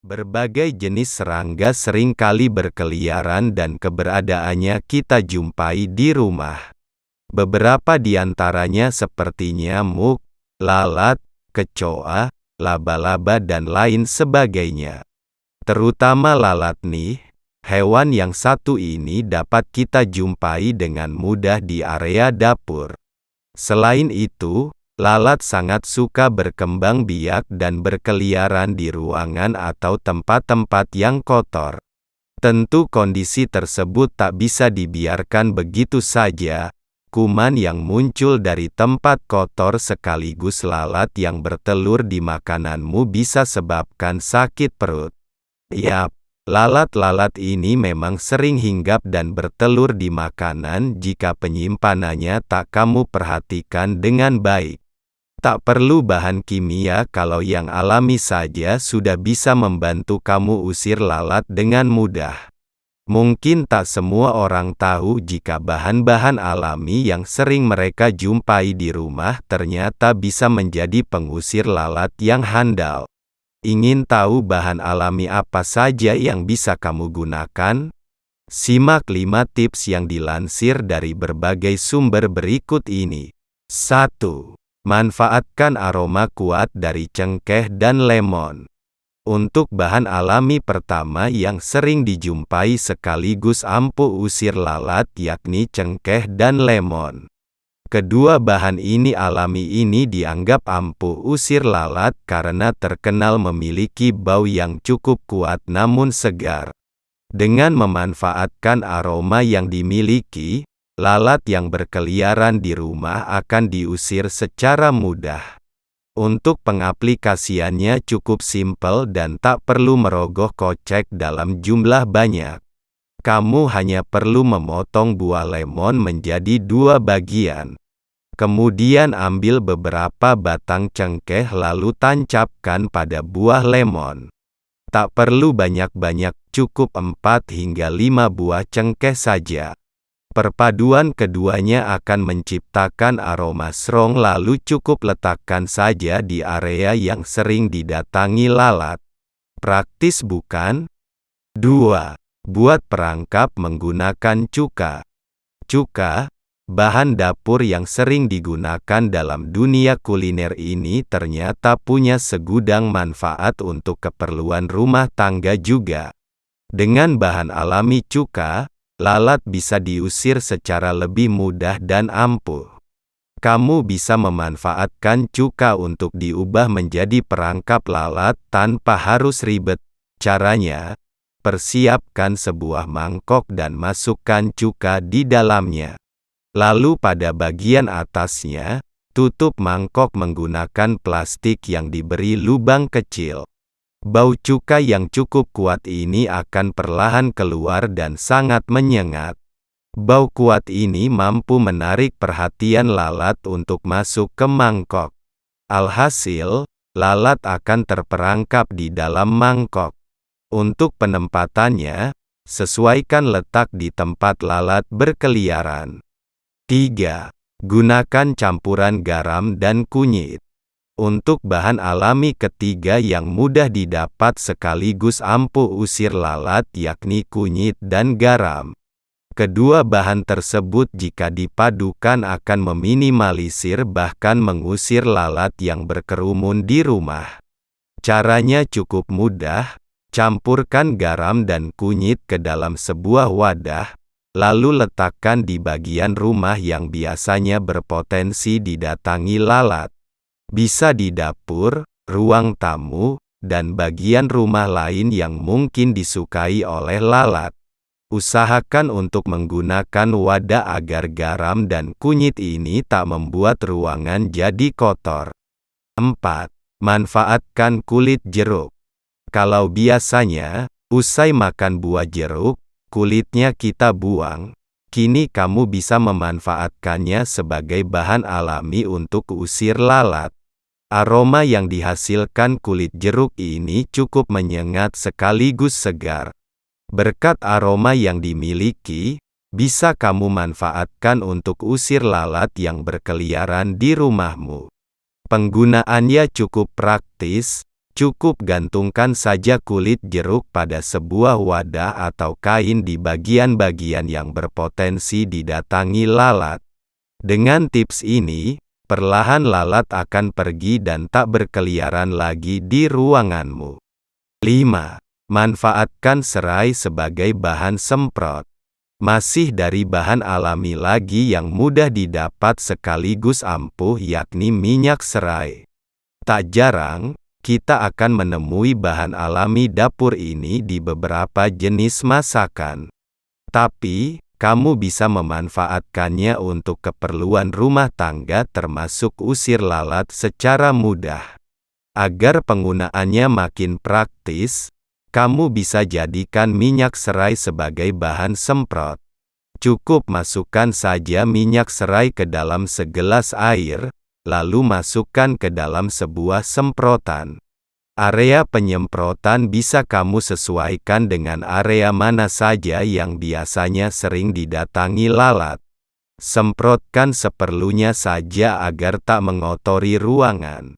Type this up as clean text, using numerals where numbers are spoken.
Berbagai jenis serangga seringkali berkeliaran dan keberadaannya kita jumpai di rumah. Beberapa di antaranya seperti nyamuk, lalat, kecoa, laba-laba dan lain sebagainya. Terutama lalat nih, hewan yang satu ini dapat kita jumpai dengan mudah di area dapur. Selain itu, lalat sangat suka berkembang biak dan berkeliaran di ruangan atau tempat-tempat yang kotor. Tentu kondisi tersebut tak bisa dibiarkan begitu saja. Kuman yang muncul dari tempat kotor sekaligus lalat yang bertelur di makananmu bisa sebabkan sakit perut. Yap, lalat-lalat ini memang sering hinggap dan bertelur di makanan jika penyimpanannya tak kamu perhatikan dengan baik. Tak perlu bahan kimia kalau yang alami saja sudah bisa membantu kamu usir lalat dengan mudah. Mungkin tak semua orang tahu jika bahan-bahan alami yang sering mereka jumpai di rumah ternyata bisa menjadi pengusir lalat yang handal. Ingin tahu bahan alami apa saja yang bisa kamu gunakan? Simak 5 tips yang dilansir dari berbagai sumber berikut ini. 1. Manfaatkan aroma kuat dari cengkeh dan lemon. Untuk bahan alami pertama yang sering dijumpai sekaligus ampuh usir lalat yakni cengkeh dan lemon. Kedua bahan ini alami ini dianggap ampuh usir lalat karena terkenal memiliki bau yang cukup kuat namun segar. Dengan memanfaatkan aroma yang dimiliki, lalat yang berkeliaran di rumah akan diusir secara mudah. Untuk pengaplikasiannya cukup simpel dan tak perlu merogoh kocek dalam jumlah banyak. Kamu hanya perlu memotong buah lemon menjadi 2 bagian. Kemudian ambil beberapa batang cengkeh lalu tancapkan pada buah lemon. Tak perlu banyak-banyak, cukup 4 hingga 5 buah cengkeh saja. Perpaduan keduanya akan menciptakan aroma strong lalu cukup letakkan saja di area yang sering didatangi lalat. Praktis bukan? 2. Buat perangkap menggunakan cuka. Cuka, bahan dapur yang sering digunakan dalam dunia kuliner ini ternyata punya segudang manfaat untuk keperluan rumah tangga juga. Dengan bahan alami cuka, lalat bisa diusir secara lebih mudah dan ampuh. Kamu bisa memanfaatkan cuka untuk diubah menjadi perangkap lalat tanpa harus ribet. Caranya, persiapkan sebuah mangkok dan masukkan cuka di dalamnya. Lalu pada bagian atasnya, tutup mangkok menggunakan plastik yang diberi lubang kecil. Bau cuka yang cukup kuat ini akan perlahan keluar dan sangat menyengat. Bau kuat ini mampu menarik perhatian lalat untuk masuk ke mangkok. Alhasil, lalat akan terperangkap di dalam mangkok. Untuk penempatannya, sesuaikan letak di tempat lalat berkeliaran. 3. Gunakan campuran garam dan kunyit. Untuk bahan alami ketiga yang mudah didapat sekaligus ampuh usir lalat yakni kunyit dan garam. Kedua bahan tersebut jika dipadukan akan meminimalisir bahkan mengusir lalat yang berkerumun di rumah. Caranya cukup mudah, campurkan garam dan kunyit ke dalam sebuah wadah, lalu letakkan di bagian rumah yang biasanya berpotensi didatangi lalat. Bisa di dapur, ruang tamu, dan bagian rumah lain yang mungkin disukai oleh lalat. Usahakan untuk menggunakan wadah agar garam dan kunyit ini tak membuat ruangan jadi kotor. 4. Manfaatkan kulit jeruk. Kalau biasanya, usai makan buah jeruk, kulitnya kita buang. Kini kamu bisa memanfaatkannya sebagai bahan alami untuk usir lalat. Aroma yang dihasilkan kulit jeruk ini cukup menyengat sekaligus segar. Berkat aroma yang dimiliki, bisa kamu manfaatkan untuk usir lalat yang berkeliaran di rumahmu. Penggunaannya cukup praktis, Cukup gantungkan saja kulit jeruk pada sebuah wadah atau kain di bagian-bagian yang berpotensi didatangi lalat. Dengan tips ini, perlahan lalat akan pergi dan tak berkeliaran lagi di ruanganmu. 5. Manfaatkan serai sebagai bahan semprot. Masih dari bahan alami lagi yang mudah didapat sekaligus ampuh, yakni minyak serai. Tak jarang, kita akan menemui bahan alami dapur ini di beberapa jenis masakan. Tapi, kamu bisa memanfaatkannya untuk keperluan rumah tangga termasuk usir lalat secara mudah. Agar penggunaannya makin praktis, kamu bisa jadikan minyak serai sebagai bahan semprot. Cukup masukkan saja minyak serai ke dalam segelas air, lalu masukkan ke dalam sebuah semprotan. Area penyemprotan bisa kamu sesuaikan dengan area mana saja yang biasanya sering didatangi lalat. Semprotkan seperlunya saja agar tak mengotori ruangan.